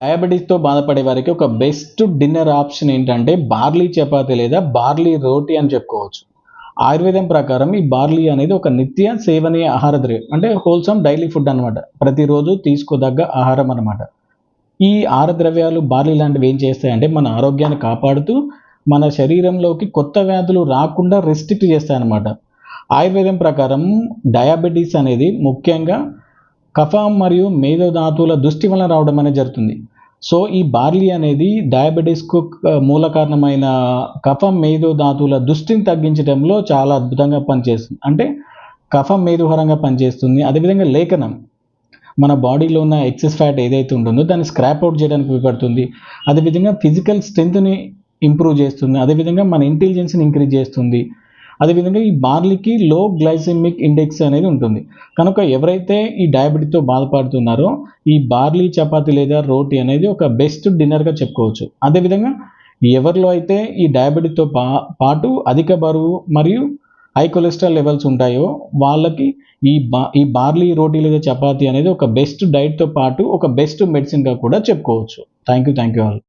డయాబెటీస్‌తో బాధపడే వారికి ఒక బెస్ట్ డిన్నర్ ఆప్షన్ ఏంటంటే బార్లీ చపాతీ లేదా బార్లీ రోటీ అని చెప్పుకోవచ్చు. ఆయుర్వేదం ప్రకారం ఈ బార్లీ అనేది ఒక నిత్య సేవనీయ ఆహార ద్రవ్యం. అంటే హోల్‌సమ్ డైలీ ఫుడ్ అనమాట. ప్రతిరోజు తీసుకోదగ్గ ఆహారం అనమాట. ఈ ఆహార ద్రవ్యాలు బార్లీ లాంటివి ఏం చేస్తాయంటే మన ఆరోగ్యాన్ని కాపాడుతూ, మన శరీరంలోకి కొత్త వ్యాధులు రాకుండా రెస్ట్రిక్ట్ చేస్తాయన్నమాట. ఆయుర్వేదం ప్రకారం డయాబెటీస్ అనేది ముఖ్యంగా కఫం మరియు మేధో ధాతువుల దుష్టి వలన రావడం అనేది జరుగుతుంది. సో, ఈ బార్లీ అనేది డయాబెటిస్‌కు మూల కారణమైన కఫం, మేధో ధాతువుల దుష్టిని తగ్గించడంలో చాలా అద్భుతంగా పనిచేస్తుంది. అంటే కఫం మేధోహరంగా పనిచేస్తుంది. అదేవిధంగా లేఖనం మన బాడీలో ఉన్న ఎక్సెస్ ఫ్యాట్ ఏదైతే ఉంటుందో దాన్ని స్క్రాప్ ఔట్ చేయడానికి ఉపయోగపడుతుంది. అదేవిధంగా ఫిజికల్ స్ట్రెంగ్త్‌ని ఇంప్రూవ్ చేస్తుంది. అదేవిధంగా మన ఇంటెలిజెన్స్‌ని ఇంక్రీజ్ చేస్తుంది. అదేవిధంగా ఈ బార్లీకి లో గ్లైసెమిక్ ఇండెక్స్ అనేది ఉంటుంది. కనుక ఎవరైతే ఈ డయాబెటిస్‌తో బాధపడుతున్నారో ఈ బార్లీ చపాతీ లేదా రోటీ అనేది ఒక బెస్ట్ డిన్నర్‌గా చెప్పుకోవచ్చు. అదేవిధంగా ఎవరిలో అయితే ఈ డయాబెటిస్‌తో పాటు అధిక బరువు మరియు హై కొలెస్ట్రాల్ లెవెల్స్ ఉంటాయో వాళ్ళకి ఈ బార్లీ రోటీ లేదా చపాతీ అనేది ఒక బెస్ట్ డైట్‌తో పాటు ఒక బెస్ట్ మెడిసిన్‌గా కూడా చెప్పుకోవచ్చు. Thank you all.